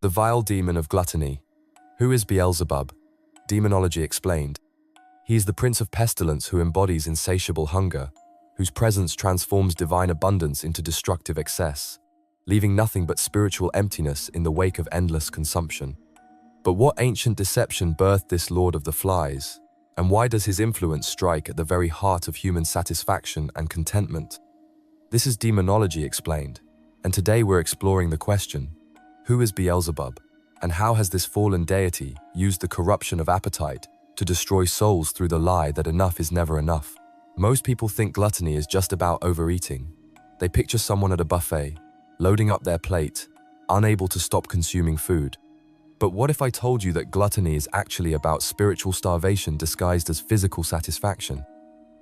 The vile demon of gluttony. Who is Beelzebub? Demonology explained. He is the prince of pestilence who embodies insatiable hunger, whose presence transforms divine abundance into destructive excess, leaving nothing but spiritual emptiness in the wake of endless consumption. But what ancient deception birthed this lord of the flies, and why does his influence strike at the very heart of human satisfaction and contentment? This is Demonology explained, and today we're exploring the question, who is Beelzebub, and how has this fallen deity used the corruption of appetite to destroy souls through the lie that enough is never enough? Most people think gluttony is just about overeating. They picture someone at a buffet, loading up their plate, unable to stop consuming food. But what if I told you that gluttony is actually about spiritual starvation disguised as physical satisfaction?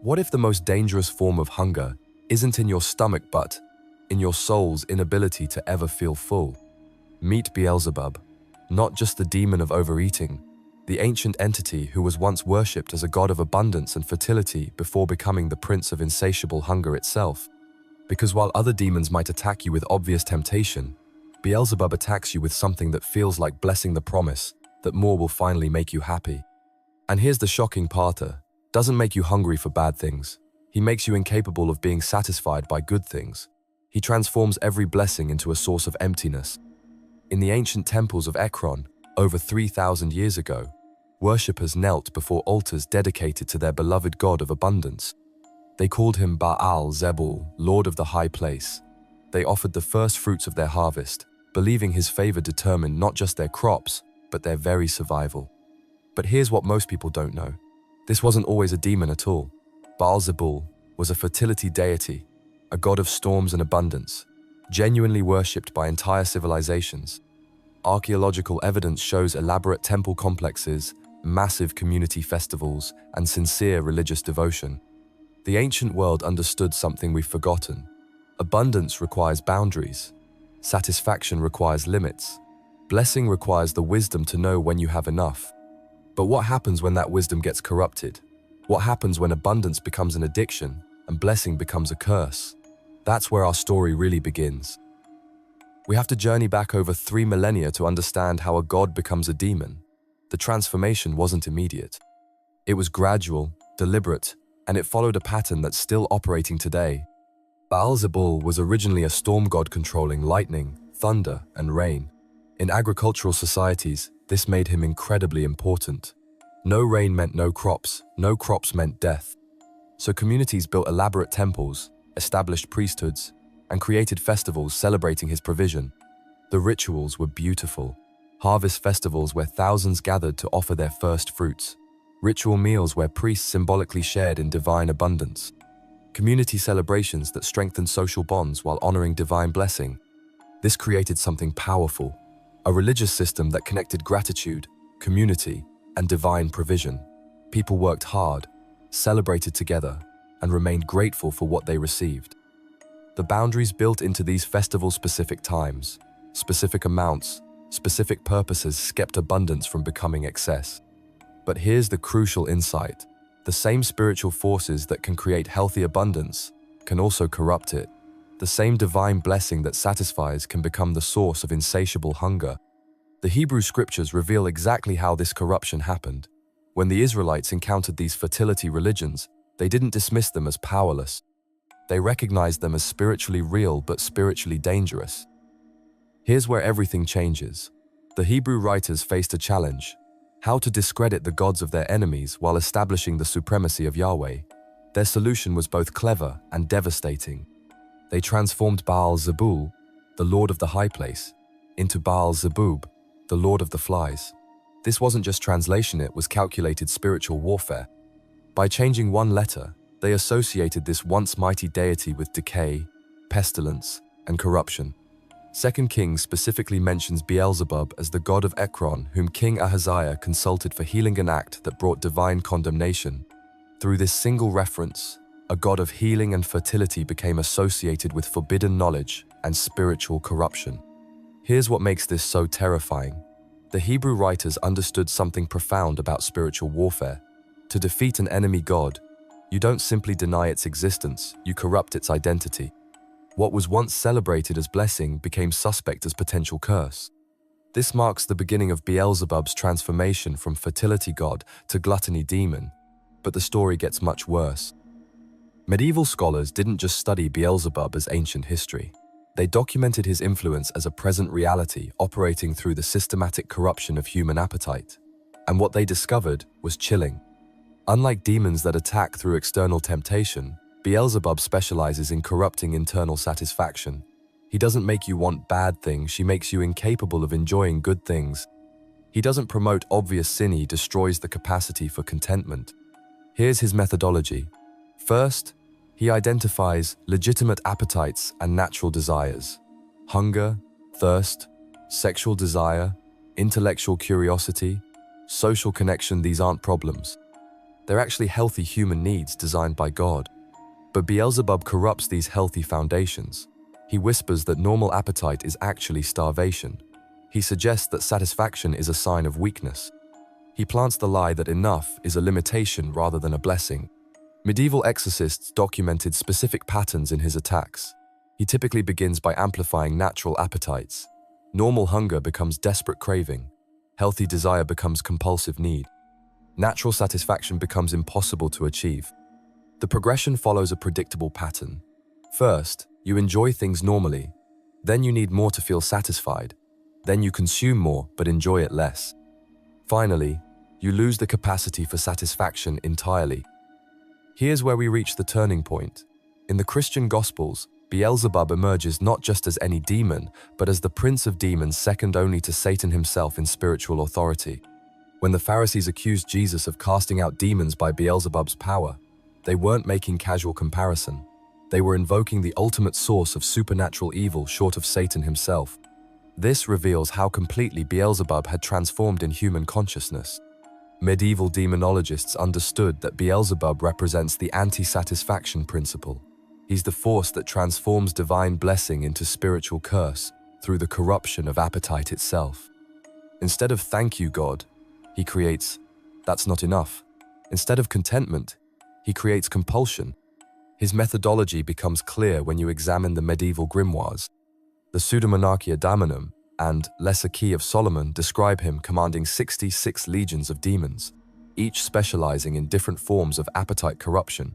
What if the most dangerous form of hunger isn't in your stomach but in your soul's inability to ever feel full? Meet Beelzebub, not just the demon of overeating, the ancient entity who was once worshipped as a god of abundance and fertility before becoming the prince of insatiable hunger itself. Because while other demons might attack you with obvious temptation, Beelzebub attacks you with something that feels like blessing the promise that more will finally make you happy. And here's the shocking part: doesn't make you hungry for bad things. He makes you incapable of being satisfied by good things. He transforms every blessing into a source of emptiness. In the ancient temples of Ekron, over 3,000 years ago, worshippers knelt before altars dedicated to their beloved god of abundance. They called him Baal-Zebul, Lord of the High Place. They offered the first fruits of their harvest, believing his favor determined not just their crops, but their very survival. But here's what most people don't know. This wasn't always a demon at all. Baal-Zebul was a fertility deity, a god of storms and abundance, genuinely worshipped by entire civilizations. Archaeological evidence shows elaborate temple complexes, massive community festivals, and sincere religious devotion. The ancient world understood something we've forgotten. Abundance requires boundaries. Satisfaction requires limits. Blessing requires the wisdom to know when you have enough. But what happens when that wisdom gets corrupted? What happens when abundance becomes an addiction and blessing becomes a curse? That's where our story really begins. We have to journey back over 3 millennia to understand how a god becomes a demon. The transformation wasn't immediate. It was gradual, deliberate, and it followed a pattern that's still operating today. Baal-Zebul was originally a storm god controlling lightning, thunder, and rain. In agricultural societies, this made him incredibly important. No rain meant no crops meant death. So communities built elaborate temples, established priesthoods, and created festivals celebrating his provision. The rituals were beautiful. Harvest festivals where thousands gathered to offer their first fruits. Ritual meals where priests symbolically shared in divine abundance. Community celebrations that strengthened social bonds while honoring divine blessing. This created something powerful, a religious system that connected gratitude, community, and divine provision. People worked hard, celebrated together, and remained grateful for what they received. The boundaries built into these festival-specific times, specific amounts, specific purposes kept abundance from becoming excess. But here's the crucial insight. The same spiritual forces that can create healthy abundance can also corrupt it. The same divine blessing that satisfies can become the source of insatiable hunger. The Hebrew scriptures reveal exactly how this corruption happened. When the Israelites encountered these fertility religions, they didn't dismiss them as powerless. They recognized them as spiritually real but spiritually dangerous. Here's where everything changes. The Hebrew writers faced a challenge: how to discredit the gods of their enemies while establishing the supremacy of Yahweh. Their solution was both clever and devastating. They transformed Baal-Zebul, the lord of the high place, into Baal-Zebub, the lord of the flies. This wasn't just translation, it was calculated spiritual warfare. By changing one letter, they associated this once mighty deity with decay, pestilence, and corruption. 2 Kings specifically mentions Beelzebub as the god of Ekron, whom King Ahaziah consulted for healing, an act that brought divine condemnation. Through this single reference, a god of healing and fertility became associated with forbidden knowledge and spiritual corruption. Here's what makes this so terrifying. The Hebrew writers understood something profound about spiritual warfare. To defeat an enemy god, you don't simply deny its existence, you corrupt its identity. What was once celebrated as blessing became suspect as potential curse. This marks the beginning of Beelzebub's transformation from fertility god to gluttony demon, but the story gets much worse. Medieval scholars didn't just study Beelzebub as ancient history. They documented his influence as a present reality operating through the systematic corruption of human appetite. And what they discovered was chilling. Unlike demons that attack through external temptation, Beelzebub specializes in corrupting internal satisfaction. He doesn't make you want bad things, he makes you incapable of enjoying good things. He doesn't promote obvious sin, he destroys the capacity for contentment. Here's his methodology. First, he identifies legitimate appetites and natural desires. Hunger, thirst, sexual desire, intellectual curiosity, social connection, these aren't problems. They're actually healthy human needs designed by God. But Beelzebub corrupts these healthy foundations. He whispers that normal appetite is actually starvation. He suggests that satisfaction is a sign of weakness. He plants the lie that enough is a limitation rather than a blessing. Medieval exorcists documented specific patterns in his attacks. He typically begins by amplifying natural appetites. Normal hunger becomes desperate craving. Healthy desire becomes compulsive need. Natural satisfaction becomes impossible to achieve. The progression follows a predictable pattern. First, you enjoy things normally. Then you need more to feel satisfied. Then you consume more but enjoy it less. Finally, you lose the capacity for satisfaction entirely. Here's where we reach the turning point. In the Christian Gospels, Beelzebub emerges not just as any demon, but as the prince of demons second only to Satan himself in spiritual authority. When the Pharisees accused Jesus of casting out demons by Beelzebub's power, they weren't making casual comparison. They were invoking the ultimate source of supernatural evil short of Satan himself. This reveals how completely Beelzebub had transformed in human consciousness. Medieval demonologists understood that Beelzebub represents the anti-satisfaction principle. He's the force that transforms divine blessing into spiritual curse through the corruption of appetite itself. Instead of "thank you, God," he creates "that's not enough." Instead of contentment, he creates compulsion. His methodology becomes clear when you examine the medieval grimoires. The Pseudomonarchia Damonum and Lesser Key of Solomon describe him commanding 66 legions of demons, each specializing in different forms of appetite corruption.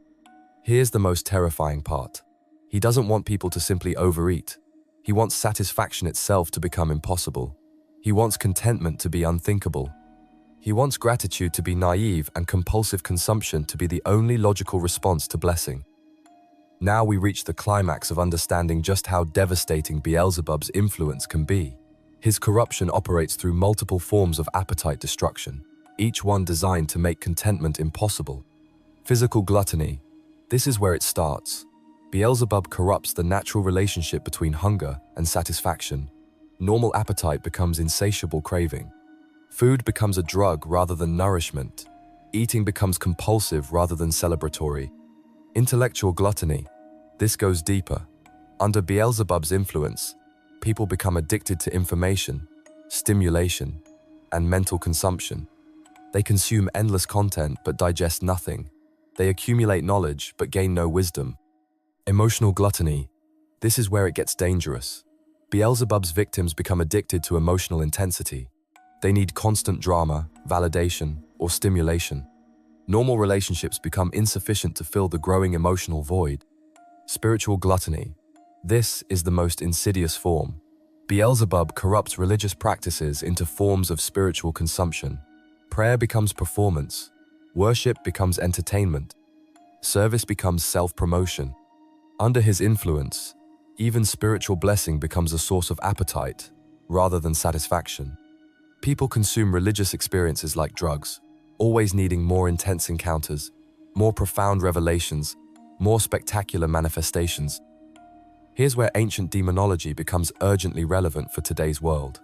Here's the most terrifying part. He doesn't want people to simply overeat. He wants satisfaction itself to become impossible. He wants contentment to be unthinkable. He wants gratitude to be naive and compulsive consumption to be the only logical response to blessing. Now we reach the climax of understanding just how devastating Beelzebub's influence can be. His corruption operates through multiple forms of appetite destruction, each one designed to make contentment impossible. Physical gluttony. This is where it starts. Beelzebub corrupts the natural relationship between hunger and satisfaction. Normal appetite becomes insatiable craving. Food becomes a drug rather than nourishment. Eating becomes compulsive rather than celebratory. Intellectual gluttony. This goes deeper. Under Beelzebub's influence, people become addicted to information, stimulation, and mental consumption. They consume endless content but digest nothing. They accumulate knowledge but gain no wisdom. Emotional gluttony. This is where it gets dangerous. Beelzebub's victims become addicted to emotional intensity. They need constant drama, validation, or stimulation. Normal relationships become insufficient to fill the growing emotional void. Spiritual gluttony. This is the most insidious form. Beelzebub corrupts religious practices into forms of spiritual consumption. Prayer becomes performance. Worship becomes entertainment. Service becomes self-promotion. Under his influence, even spiritual blessing becomes a source of appetite rather than satisfaction. People consume religious experiences like drugs, always needing more intense encounters, more profound revelations, more spectacular manifestations. Here's where ancient demonology becomes urgently relevant for today's world.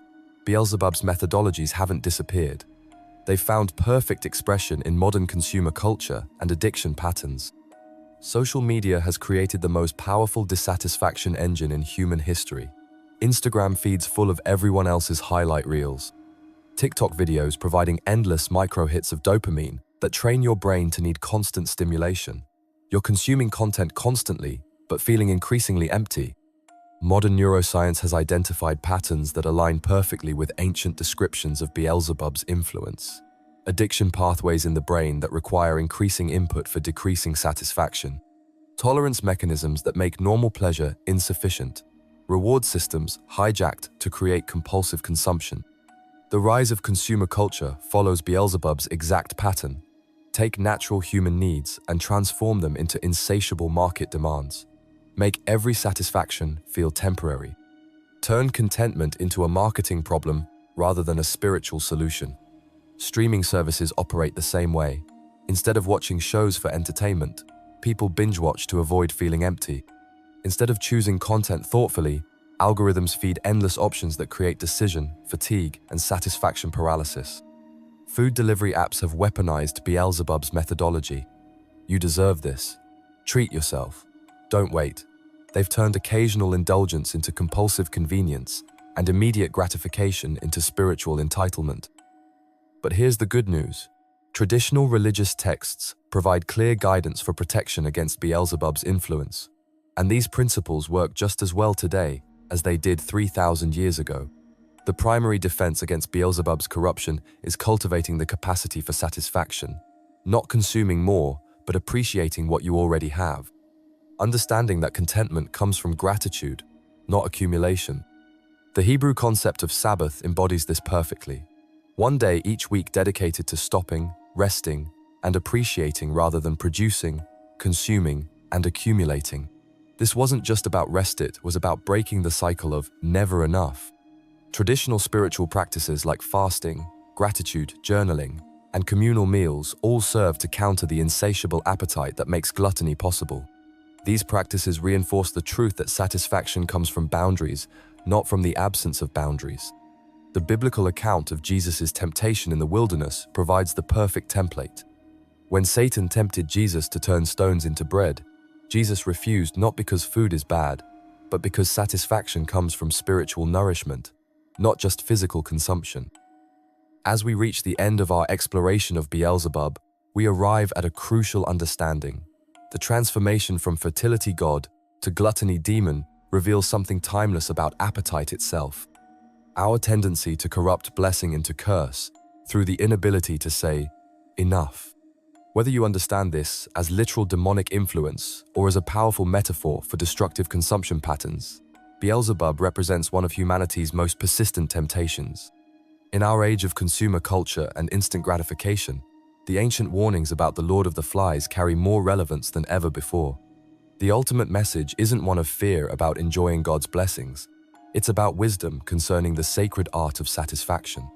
Beelzebub's methodologies haven't disappeared. They've found perfect expression in modern consumer culture and addiction patterns. Social media has created the most powerful dissatisfaction engine in human history. Instagram feeds full of everyone else's highlight reels. TikTok videos providing endless micro-hits of dopamine that train your brain to need constant stimulation. You're consuming content constantly, but feeling increasingly empty. Modern neuroscience has identified patterns that align perfectly with ancient descriptions of Beelzebub's influence. Addiction pathways in the brain that require increasing input for decreasing satisfaction. Tolerance mechanisms that make normal pleasure insufficient. Reward systems hijacked to create compulsive consumption. The rise of consumer culture follows Beelzebub's exact pattern. Take natural human needs and transform them into insatiable market demands. Make every satisfaction feel temporary. Turn contentment into a marketing problem rather than a spiritual solution. Streaming services operate the same way. Instead of watching shows for entertainment, people binge watch to avoid feeling empty. Instead of choosing content thoughtfully, algorithms feed endless options that create decision, fatigue, and satisfaction paralysis. Food delivery apps have weaponized Beelzebub's methodology. You deserve this. Treat yourself. Don't wait. They've turned occasional indulgence into compulsive convenience and immediate gratification into spiritual entitlement. But here's the good news. Traditional religious texts provide clear guidance for protection against Beelzebub's influence. And these principles work just as well today as they did 3,000 years ago. The primary defense against Beelzebub's corruption is cultivating the capacity for satisfaction, not consuming more, but appreciating what you already have. Understanding that contentment comes from gratitude, not accumulation. The Hebrew concept of Sabbath embodies this perfectly. One day each week dedicated to stopping, resting, and appreciating rather than producing, consuming, and accumulating. This wasn't just about rest, it was about breaking the cycle of never enough. Traditional spiritual practices like fasting, gratitude, journaling, and communal meals all serve to counter the insatiable appetite that makes gluttony possible. These practices reinforce the truth that satisfaction comes from boundaries, not from the absence of boundaries. The biblical account of Jesus' temptation in the wilderness provides the perfect template. When Satan tempted Jesus to turn stones into bread, Jesus refused not because food is bad, but because satisfaction comes from spiritual nourishment, not just physical consumption. As we reach the end of our exploration of Beelzebub, we arrive at a crucial understanding. The transformation from fertility god to gluttony demon reveals something timeless about appetite itself. Our tendency to corrupt blessing into curse through the inability to say, enough. Whether you understand this as literal demonic influence or as a powerful metaphor for destructive consumption patterns, Beelzebub represents one of humanity's most persistent temptations. In our age of consumer culture and instant gratification, the ancient warnings about the Lord of the Flies carry more relevance than ever before. The ultimate message isn't one of fear about enjoying God's blessings. It's about wisdom concerning the sacred art of satisfaction.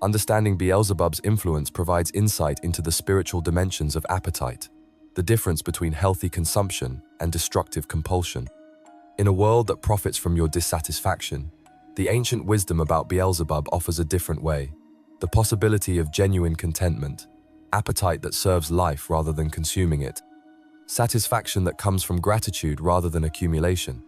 Understanding Beelzebub's influence provides insight into the spiritual dimensions of appetite, the difference between healthy consumption and destructive compulsion. In a world that profits from your dissatisfaction, the ancient wisdom about Beelzebub offers a different way, the possibility of genuine contentment, appetite that serves life rather than consuming it, satisfaction that comes from gratitude rather than accumulation.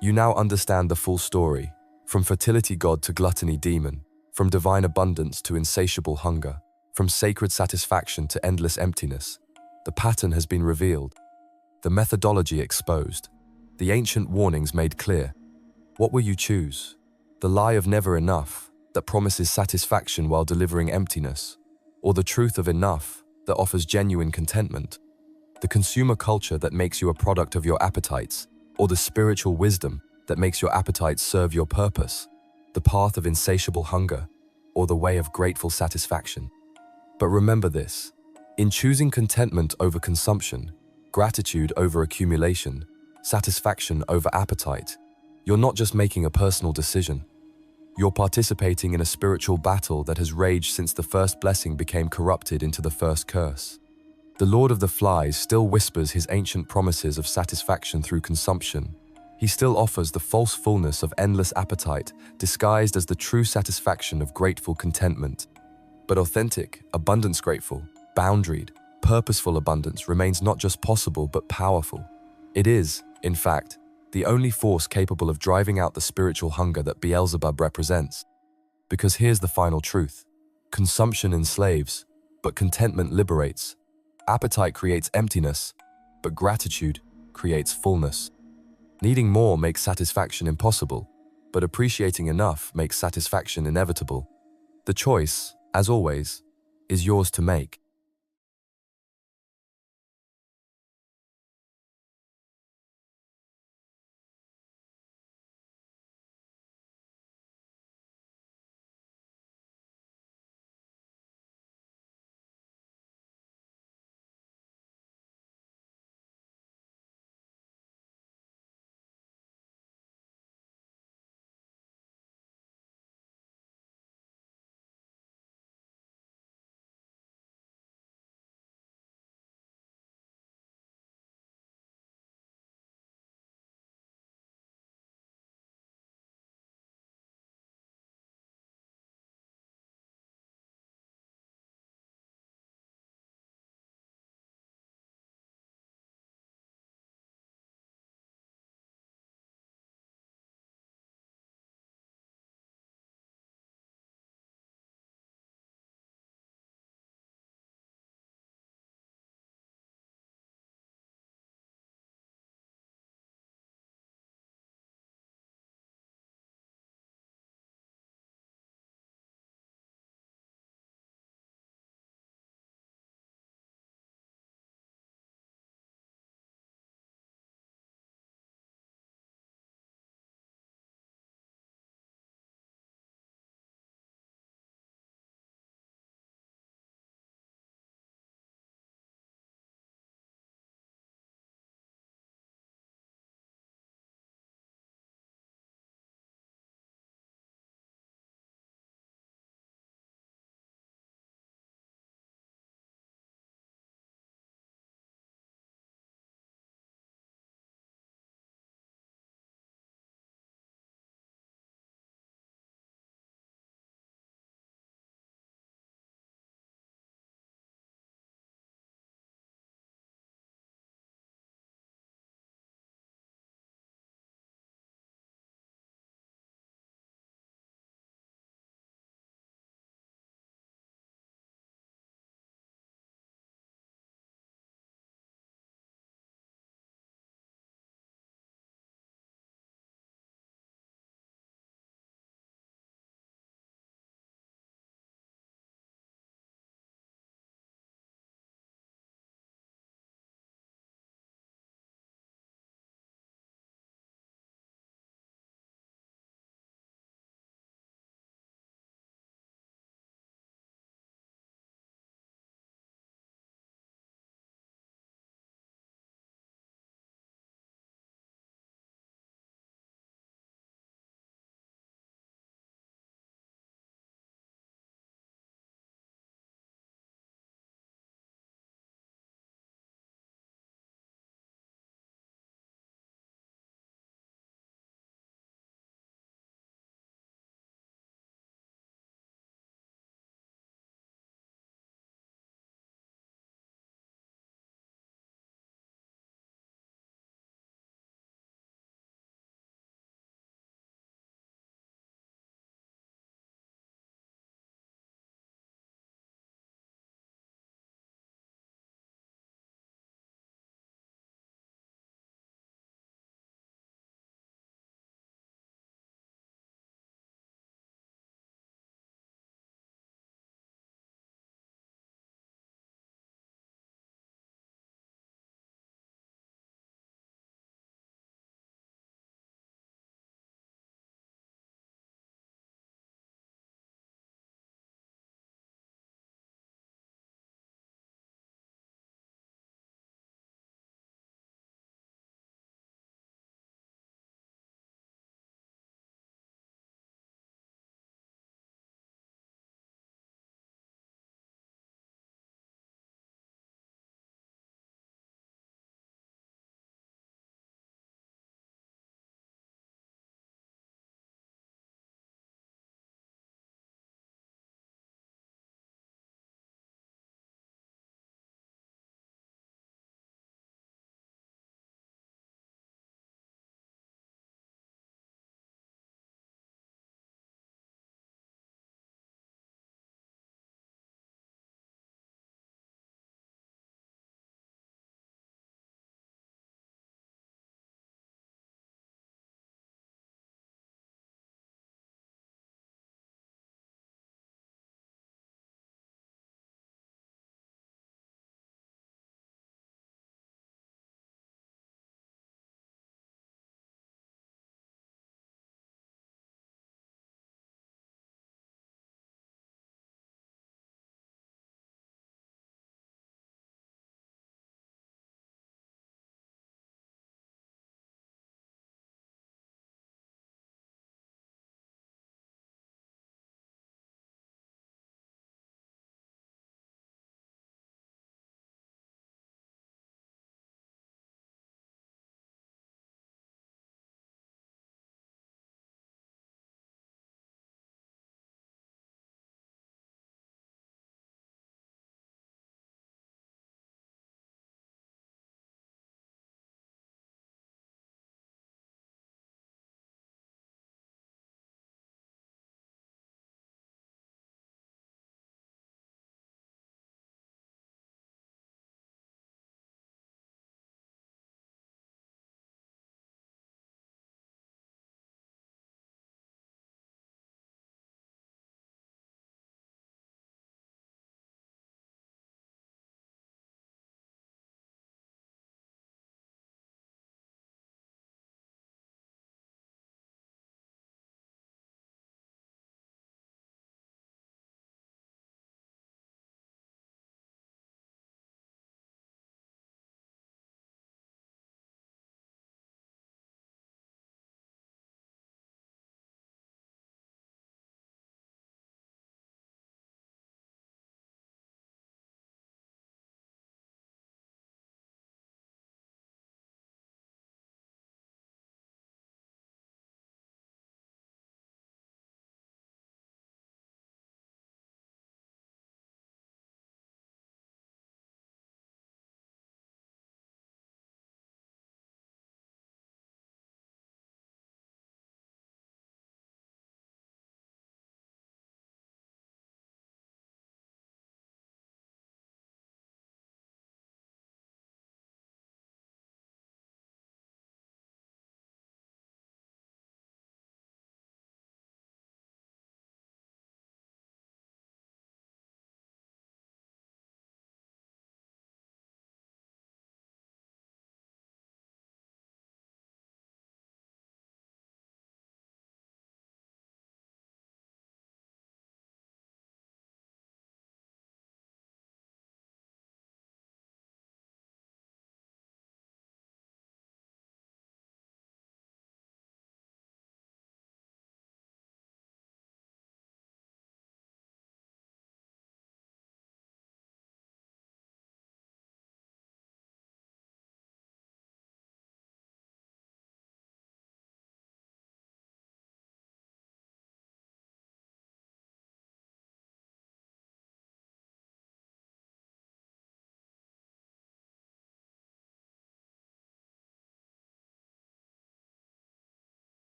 You now understand the full story, from fertility god to gluttony demon, from divine abundance to insatiable hunger, from sacred satisfaction to endless emptiness. The pattern has been revealed, the methodology exposed, the ancient warnings made clear. What will you choose? The lie of never enough, that promises satisfaction while delivering emptiness, or the truth of enough, that offers genuine contentment? The consumer culture that makes you a product of your appetites, or the spiritual wisdom that makes your appetites serve your purpose? The path of insatiable hunger, or the way of grateful satisfaction? But remember this, in choosing contentment over consumption, gratitude over accumulation, satisfaction over appetite, you're not just making a personal decision. You're participating in a spiritual battle that has raged since the first blessing became corrupted into the first curse. The Lord of the Flies still whispers his ancient promises of satisfaction through consumption. He still offers the false fullness of endless appetite, disguised as the true satisfaction of grateful contentment. But authentic, abundance grateful, boundaried, purposeful abundance remains not just possible but powerful. It is, in fact, the only force capable of driving out the spiritual hunger that Beelzebub represents. Because here's the final truth. Consumption enslaves, but contentment liberates. Appetite creates emptiness, but gratitude creates fullness. Needing more makes satisfaction impossible, but appreciating enough makes satisfaction inevitable. The choice, as always, is yours to make.